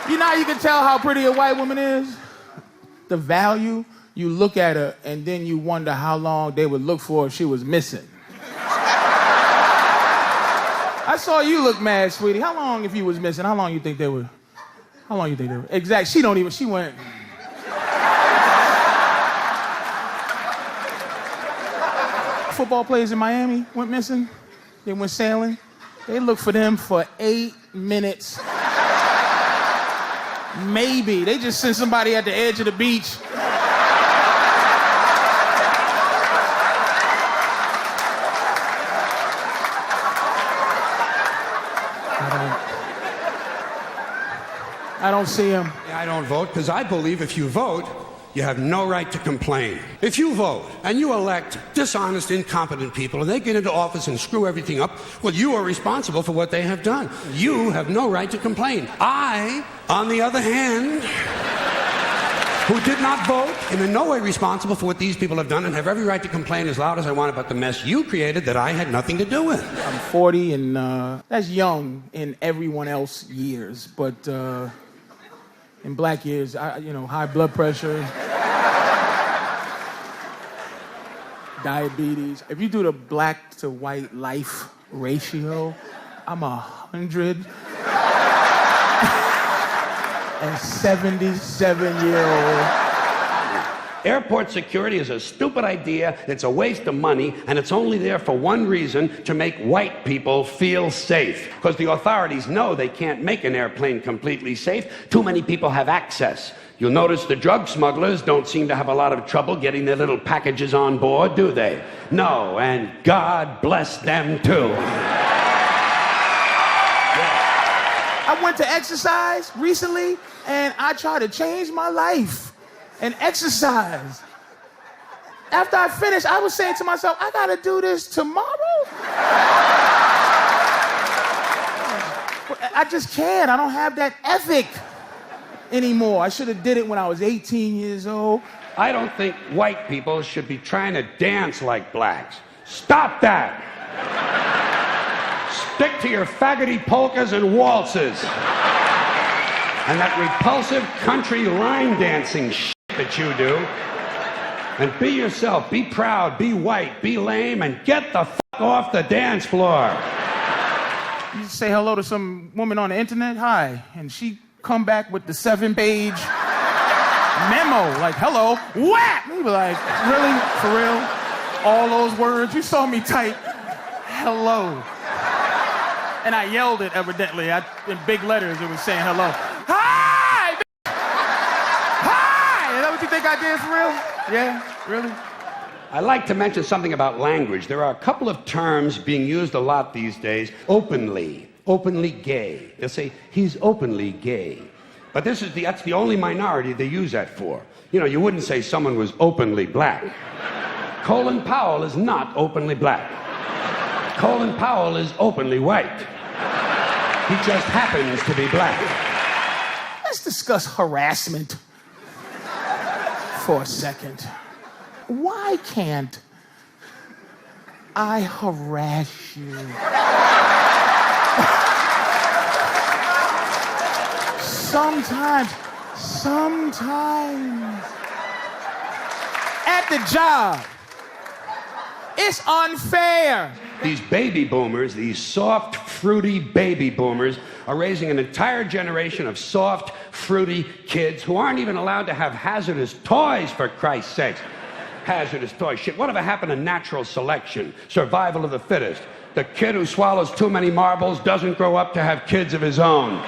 You know how you can tell how pretty a white woman is? The value, you look at her and then you wonder how long they would look for if she was missing. I saw you look mad, sweetie. How long if you was missing? How long you think they would? Exactly, she went. Football players in Miami went missing. They went sailing. They looked for them for 8 minutes. Maybe. They just sent somebody at the edge of the beach. I don't see him. I don't vote because I believe if you vote, you have no right to complain. If you vote and you elect dishonest, incompetent people and they get into office and screw everything up, well, you are responsible for what they have done. You have no right to complain. I, on the other hand, who did not vote, am in no way responsible for what these people have done and have every right to complain as loud as I want about the mess you created that I had nothing to do with. I'm 40 and that's young in everyone else's years, but in black years, high blood pressure, diabetes. If you do the black to white life ratio, I'm 177-year-old. Airport security is a stupid idea, it's a waste of money, and it's only there for one reason, to make white people feel safe. Because the authorities know they can't make an airplane completely safe. Too many people have access. You'll notice the drug smugglers don't seem to have a lot of trouble getting their little packages on board, do they? No, and God bless them too. I went to exercise recently, and I tried to change my life and exercise. After I finished, I was saying to myself, I gotta do this tomorrow? I just can't. I don't have that ethic anymore. I should have did it when I was 18 years old. I don't think white people should be trying to dance like blacks. Stop that! Stick to your faggoty polkas and waltzes. And that repulsive country line dancing shit that you do. And be yourself, be proud, be white, be lame, and get the fuck off the dance floor. You say hello to some woman on the internet, hi, and she come back with the 7-page memo, like, hello, whap! You be like, really? For real? All those words? You saw me type, hello. And I yelled it, evidently. In big letters, it was saying hello. Hi! Hi! Is that what you think I did for real? Yeah, really? I'd like to mention something about language. There are a couple of terms being used a lot these days. Openly gay. They'll say, he's openly gay. But that's the only minority they use that for. You know, you wouldn't say someone was openly black. Colin Powell is not openly black. Colin Powell is openly white. He just happens to be black. Let's discuss harassment for a second. Why can't I harass you? Sometimes. At the job. It's unfair. These baby boomers, these soft, fruity baby boomers, are raising an entire generation of soft, fruity kids who aren't even allowed to have hazardous toys, for Christ's sakes. Hazardous toys. Shit, whatever happened to natural selection? Survival of the fittest. The kid who swallows too many marbles doesn't grow up to have kids of his own.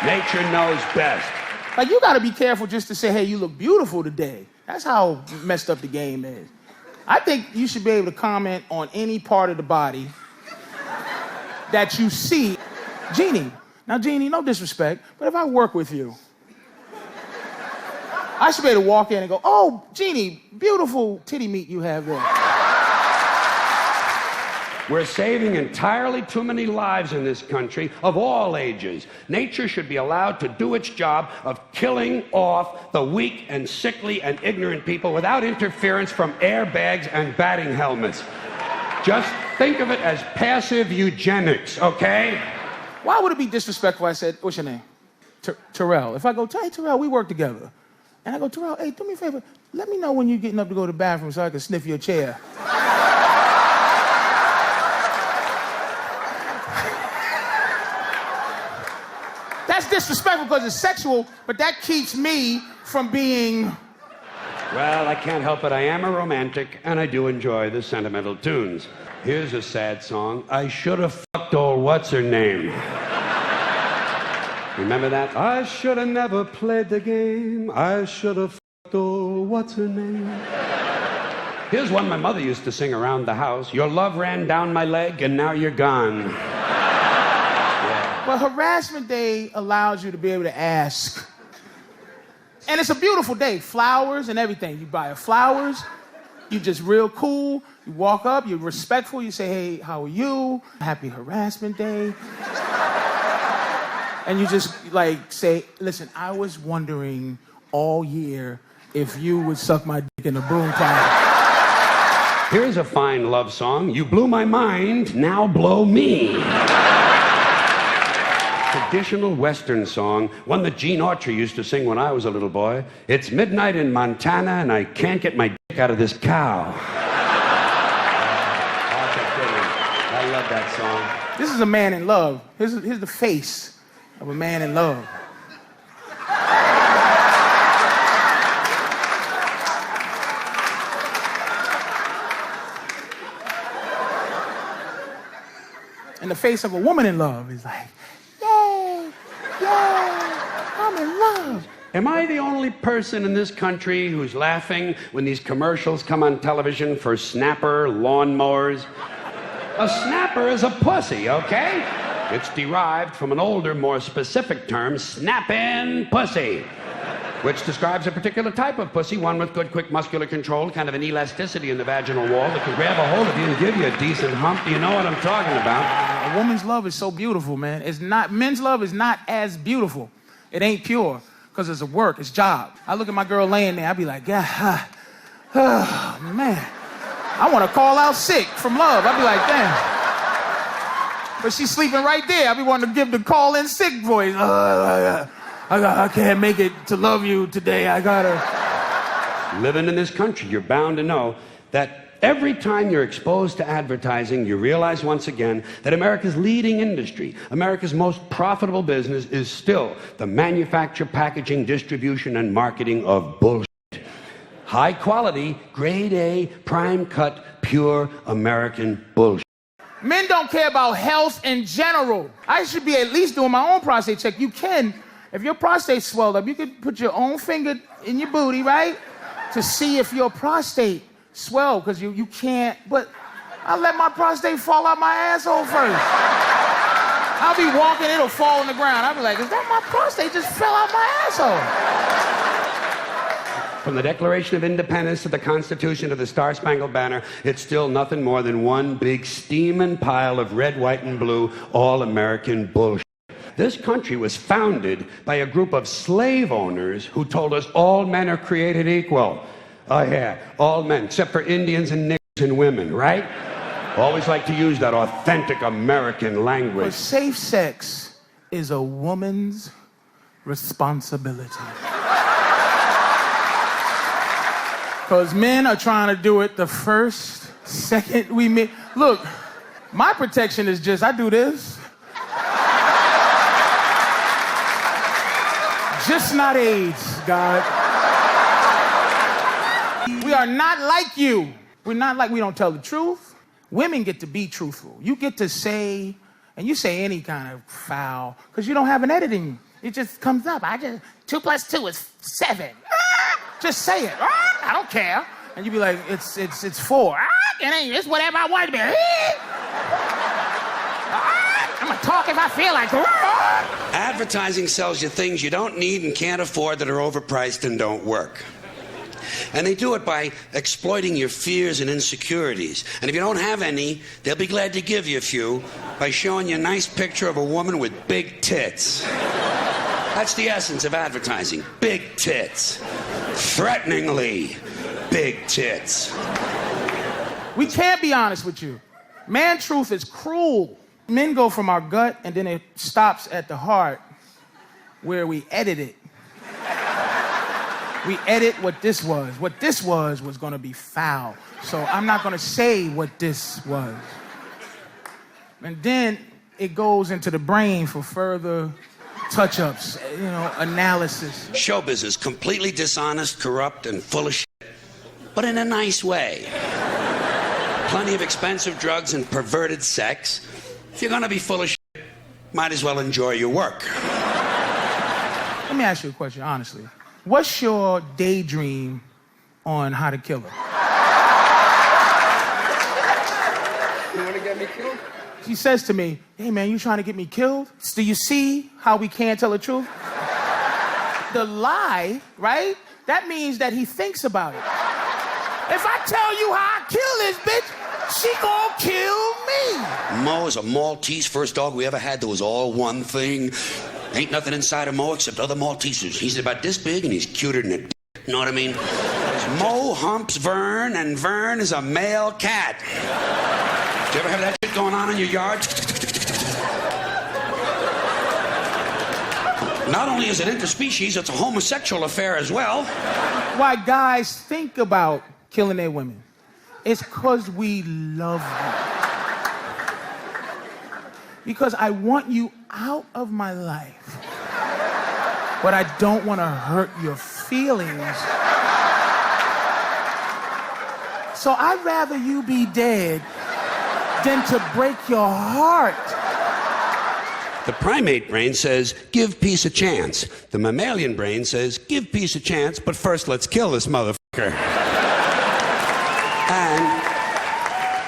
Nature knows best. Like, you gotta be careful just to say, hey, you look beautiful today. That's how messed up the game is. I think you should be able to comment on any part of the body that you see. Jeannie, now Jeannie, no disrespect, but if I work with you, I should be able to walk in and go, oh, Jeannie, beautiful titty meat you have there. We're saving entirely too many lives in this country of all ages. Nature should be allowed to do its job of killing off the weak and sickly and ignorant people without interference from airbags and batting helmets. Just think of it as passive eugenics, okay? Why would it be disrespectful if I said, what's your name? Terrell. If I go, hey, Terrell, we work together. And I go, Terrell, hey, do me a favor. Let me know when you're getting up to go to the bathroom so I can sniff your chair. That's disrespectful because it's sexual, but that keeps me from being... Well, I can't help it. I am a romantic, and I do enjoy the sentimental tunes. Here's a sad song. I should have fucked old what's-her-name. Remember that? I should have never played the game. I should have fucked old what's-her-name. Here's one my mother used to sing around the house. Your love ran down my leg, and now you're gone. Well, Harassment Day allows you to be able to ask. And it's a beautiful day. Flowers and everything. You buy her flowers. You just real cool. You walk up. You're respectful. You say, hey, how are you? Happy Harassment Day. And you just, like, say, listen, I was wondering all year if you would suck my dick in a broom closet. Here's a fine love song. You blew my mind. Now blow me. Traditional Western song, one that Gene Autry used to sing when I was a little boy. It's midnight in Montana, and I can't get my dick out of this cow. I love that song. This is a man in love. Here's the face of a man in love. And the face of a woman in love is like, I'm in love. Am I the only person in this country who's laughing when these commercials come on television for Snapper lawnmowers? A snapper is a pussy, okay? It's derived from an older, more specific term, snappin' pussy, which describes a particular type of pussy, one with good, quick muscular control, kind of an elasticity in the vaginal wall that can grab a hold of you and give you a decent hump. Do you know what I'm talking about? A woman's love is so beautiful, man. Men's love is not as beautiful. It ain't pure, because it's a work, it's job. I look at my girl laying there, I be like, yeah, oh, man. I want to call out sick from love. I be like, damn. But she's sleeping right there. I be wanting to give the call in sick voice. I can't make it to love you today. I gotta. Living in this country, you're bound to know that every time you're exposed to advertising, you realize once again that America's leading industry, America's most profitable business, is still the manufacture, packaging, distribution, and marketing of bullshit. High quality, grade A, prime cut, pure American bullshit. Men don't care about health in general. I should be at least doing my own prostate check. You can, if your prostate's swelled up, you can put your own finger in your booty, right? To see if your prostate swell, because you can't, but I let my prostate fall out my asshole first. I'll be walking, it'll fall on the ground. I'll be like, is that my prostate just fell out my asshole? From the Declaration of Independence to the Constitution to the Star-Spangled Banner, it's still nothing more than one big steaming pile of red, white, and blue all-American bullshit. This country was founded by a group of slave owners who told us all men are created equal. Oh, yeah, all men, except for Indians and niggers and women, right? Always like to use that authentic American language. But safe sex is a woman's responsibility. Because men are trying to do it the first second we meet. Look, my protection is just, I do this. Just not AIDS, God. We are not like you. We're not like, we don't tell the truth. Women get to be truthful. You get to say, and you say any kind of foul, because you don't have an editing. It just comes up. 2 + 2 is 7. Just say it. I don't care. And you be like, it's 4. It's whatever I want it to be. I'm gonna talk if I feel like it. Advertising sells you things you don't need and can't afford that are overpriced and don't work. And they do it by exploiting your fears and insecurities. And if you don't have any, they'll be glad to give you a few by showing you a nice picture of a woman with big tits. That's the essence of advertising. Big tits. Threateningly big tits. We can't be honest with you. Man truth is cruel. Men go from our gut and then it stops at the heart. where we edit it. We edit what this was. What this was gonna be foul. So I'm not gonna say what this was. And then it goes into the brain for further touch-ups, analysis. Showbiz is completely dishonest, corrupt, and full of shit, but in a nice way. Plenty of expensive drugs and perverted sex. If you're gonna be full of shit, might as well enjoy your work. Let me ask you a question, honestly. What's your daydream on how to kill her? You want to get me killed? She says to me, hey man, you trying to get me killed? Do you see how we can't tell the truth? The lie, right? That means that he thinks about it. If I tell you how I kill this bitch, she gonna kill me. Mo is a Maltese, first dog we ever had that was all one thing. Ain't nothing inside of Mo except other Maltesers. He's about this big and he's cuter than a d***. You know what I mean? Mo humps Vern and Vern is a male cat. Do you ever have that shit going on in your yard? Not only is it interspecies, it's a homosexual affair as well. Why guys think about killing their women? It's because we love you. Because I want you out of my life. But I don't want to hurt your feelings. So I'd rather you be dead than to break your heart. The primate brain says, give peace a chance. The mammalian brain says, give peace a chance, but first let's kill this motherfucker. And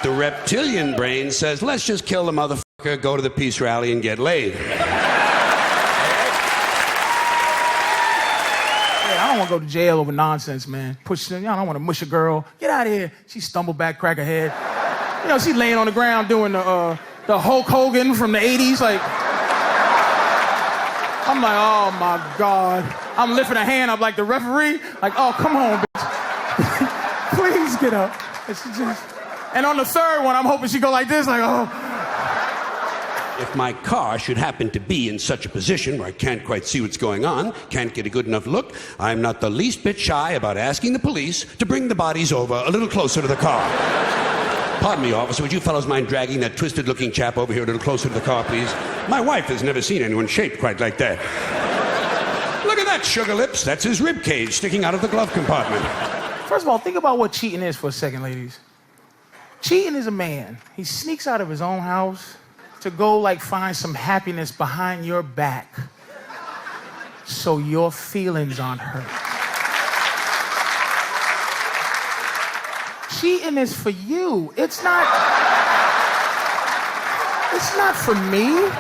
the reptilian brain says, let's just kill the motherfucker, go to the peace rally, and get laid. I don't want to go to jail over nonsense, man. I don't want to mush a girl. Get out of here. She stumbled back, crack her head. She's laying on the ground doing the Hulk Hogan from the 80s. Like, I'm like, oh my God. I'm lifting a hand up like the referee. Like, oh, come on, bitch. Please get up. And on the third one, I'm hoping she go like this, like, oh. If my car should happen to be in such a position where I can't quite see what's going on, can't get a good enough look, I'm not the least bit shy about asking the police to bring the bodies over a little closer to the car. Pardon me, officer, would you fellows mind dragging that twisted-looking chap over here a little closer to the car, please? My wife has never seen anyone shaped quite like that. Look at that, sugar lips. That's his rib cage sticking out of the glove compartment. First of all, think about what cheating is for a second, ladies. Cheating is a man. He sneaks out of his own house to go, find some happiness behind your back so your feelings aren't hurt. Cheating is for you. It's not for me.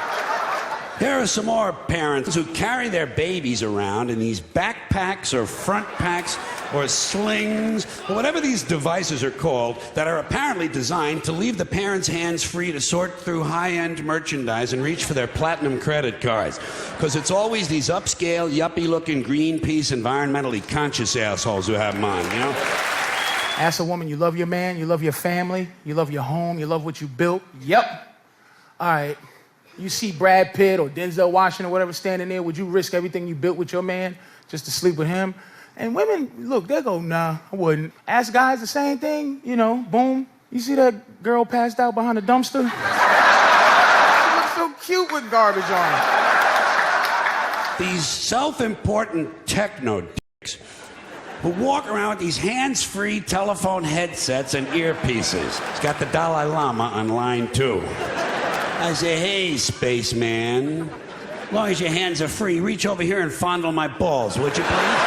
Here are some more parents who carry their babies around in these backpacks or front packs or slings or whatever these devices are called that are apparently designed to leave the parents' hands free to sort through high-end merchandise and reach for their platinum credit cards. Because it's always these upscale, yuppie-looking, Greenpeace, environmentally conscious assholes who have them on, Ask a woman, you love your man, you love your family, you love your home, you love what you built. Yep. All right. You see Brad Pitt or Denzel Washington or whatever standing there, would you risk everything you built with your man just to sleep with him? And women, look, they go, nah, I wouldn't. Ask guys the same thing, boom. You see that girl passed out behind the dumpster? She looks so cute with garbage on her. These self-important techno dicks who walk around with these hands-free telephone headsets and earpieces. It's got the Dalai Lama on line 2. I say, hey, spaceman, as long as your hands are free, reach over here and fondle my balls, would you please?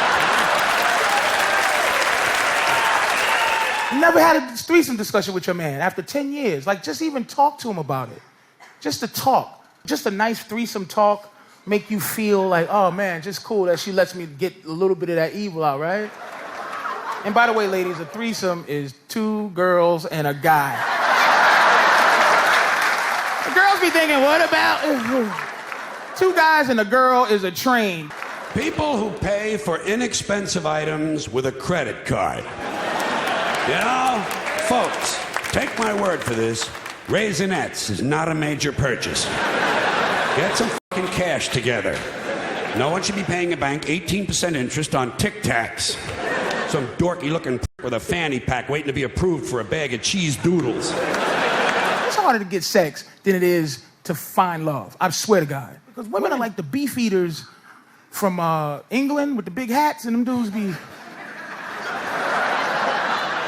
Never had a threesome discussion with your man after 10 years. Just even talk to him about it. Just to talk. Just a nice threesome talk make you feel like, oh man, just cool that she lets me get a little bit of that evil out, right? And by the way, ladies, a threesome is 2 girls and a guy. The girls be thinking, what about 2 guys and a girl is a train? People who pay for inexpensive items with a credit card. Folks, take my word for this. Raisinets is not a major purchase. Get some fucking cash together. No one should be paying a bank 18% interest on Tic Tacs. Some dorky-looking with a fanny pack waiting to be approved for a bag of cheese doodles. It's harder to get sex than it is to find love. I swear to God. Because women are like the beef eaters from England with the big hats, and them dudes be...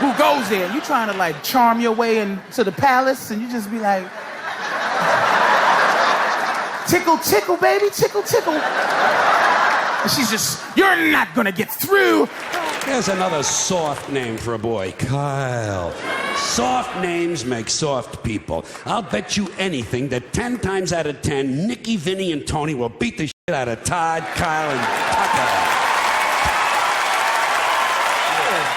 Who goes there? You trying to like charm your way into the palace, and you just be like... Tickle, tickle, baby, tickle, tickle. And she's just, you're not gonna get through. There's another soft name for a boy, Kyle. Soft names make soft people. I'll bet you anything that 10 times out of 10, Nicky, Vinny, and Tony will beat the shit out of Todd, Kyle, and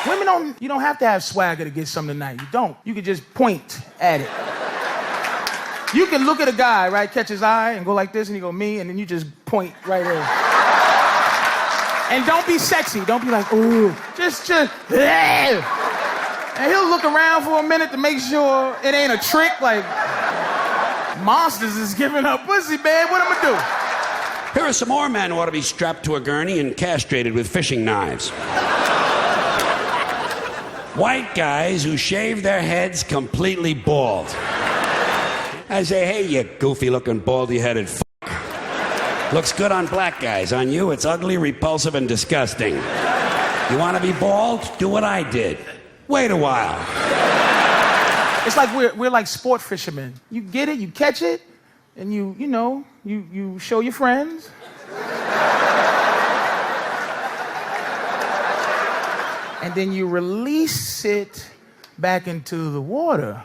Tucker. Women you don't have to have swagger to get something tonight. You don't. You can just point at it. You can look at a guy, right, catch his eye and go like this, and he go, me, and then you just point right there. And don't be sexy. Don't be like, ooh. Just, and he'll look around for a minute to make sure it ain't a trick, like, Monsters is giving up pussy, man. What am I do? Here are some more men who ought to be strapped to a gurney and castrated with fishing knives. White guys who shave their heads completely bald. I say, hey, you goofy-looking, baldy-headed f***. Looks good on black guys. On you, it's ugly, repulsive, and disgusting. You want to be bald? Do what I did. Wait a while. It's like we're like sport fishermen. You get it, you catch it, and you show your friends. And then you release it back into the water.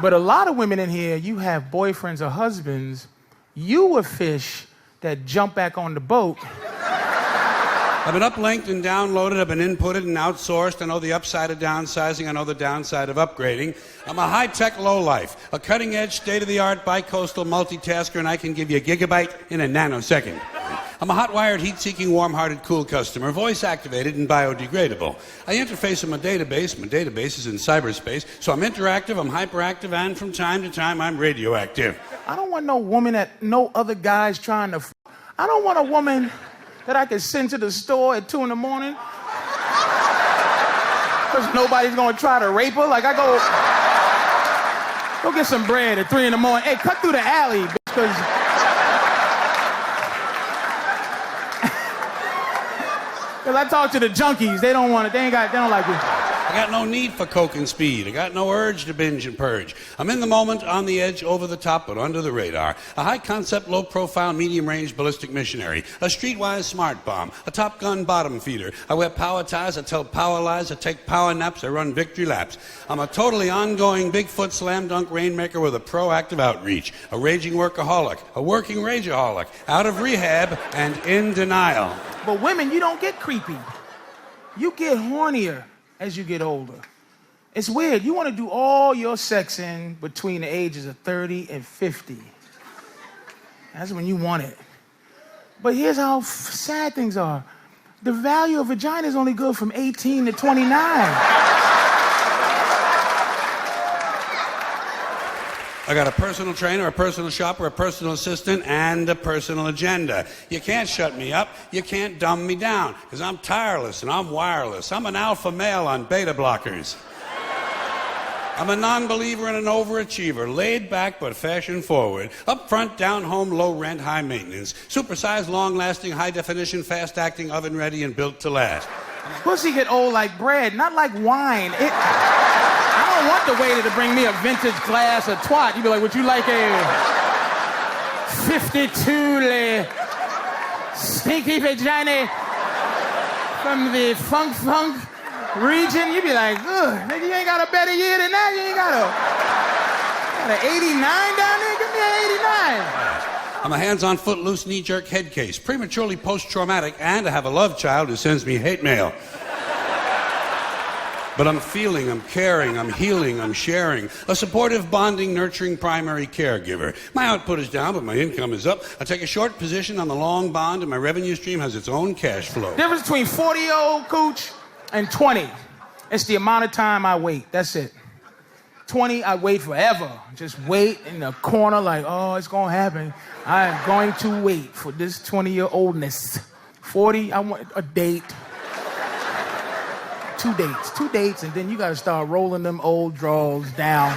But a lot of women in here, you have boyfriends or husbands. You a fish that jump back on the boat. I've been uplinked and downloaded. I've been inputted and outsourced. I know the upside of downsizing. I know the downside of upgrading. I'm a high-tech lowlife, a cutting-edge, state-of-the-art, bi-coastal multitasker, and I can give you a gigabyte in a nanosecond. I'm a hot-wired, heat-seeking, warm-hearted, cool customer, voice-activated and biodegradable. I interface with my database. My database is in cyberspace, so I'm interactive, I'm hyperactive, and from time to time, I'm radioactive. I don't want no woman that no other guy's trying to I don't want a woman that I can send to the store at 2 in the morning because nobody's going to try to rape her. Like, I go get some bread at 3 in the morning. Hey, cut through the alley, because... Because I talk to the junkies. They don't want it. They don't like it. I got no need for coke and speed. I got no urge to binge and purge. I'm in the moment, on the edge, over the top, but under the radar. A high-concept, low-profile, medium-range ballistic missionary. A streetwise smart bomb. A Top Gun bottom feeder. I wear power ties. I tell power lies. I take power naps. I run victory laps. I'm a totally ongoing Bigfoot slam dunk rainmaker with a proactive outreach. A raging workaholic. A working rageaholic. Out of rehab and in denial. But women, you don't get creepy. You get hornier as you get older. It's weird. You want to do all your sexing between the ages of 30 and 50. That's when you want it. But here's how sad things are. The value of vagina is only good from 18 to 29. I got a personal trainer, a personal shopper, a personal assistant, and a personal agenda. You can't shut me up. You can't dumb me down, because I'm tireless and I'm wireless. I'm an alpha male on beta blockers. I'm a non-believer and an overachiever, laid back but fashion forward. Up front, down home, low rent, high maintenance. Supersized, long-lasting, high-definition, fast-acting, oven-ready, and built to last. Pussy get old like bread, not like wine. I don't want the waiter to bring me a vintage glass of twat. You be like, would you like a 52 stinky vagina from the funk region? You be like, ugh, nigga, you ain't got a better year than that. You ain't got an 89 down there? Give me an 89. I'm a hands-on, foot-loose, knee-jerk head case, prematurely post-traumatic, and I have a love child who sends me hate mail. But I'm feeling, I'm caring, I'm healing, I'm sharing. A supportive, bonding, nurturing primary caregiver. My output is down, but my income is up. I take a short position on the long bond, and my revenue stream has its own cash flow. Difference between 40-year-old cooch and 20. It's the amount of time I wait. That's it. 20, I'd wait forever. Just wait in the corner like, oh, it's going to happen. I am going to wait for this 20-year-oldness. 40, I want a date. 2 dates, and then you got to start rolling them old drawers down.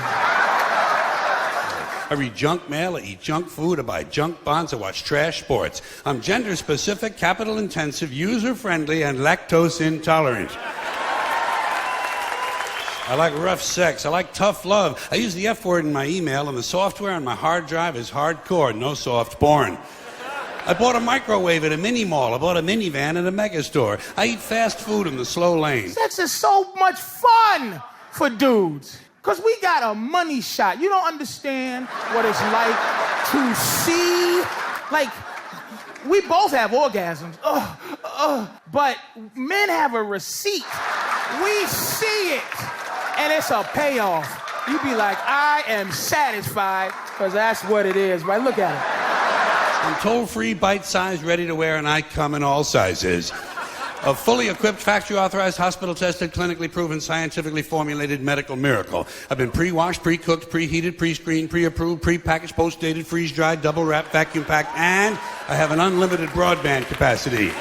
I read junk mail, I eat junk food, I buy junk bonds, I watch trash sports. I'm gender-specific, capital-intensive, user-friendly, and lactose-intolerant. I like rough sex. I like tough love. I use the F word in my email, and the software on my hard drive is hardcore, no soft porn. I bought a microwave at a mini mall. I bought a minivan at a mega store. I eat fast food in the slow lane. Sex is so much fun for dudes. Because we got a money shot. You don't understand what it's like to see. Like, we both have orgasms. But men have a receipt. We see it. And it's a payoff. You be like, I am satisfied. Because that's what it is, right? Look at it. I'm toll-free, bite-sized, ready-to-wear, and I come in all sizes. A fully equipped, factory-authorized, hospital-tested, clinically proven, scientifically formulated medical miracle. I've been pre-washed, pre-cooked, preheated, pre-screened, pre-approved, pre-packaged, post-dated, freeze-dried, double-wrapped, vacuum-packed, and I have an unlimited broadband capacity.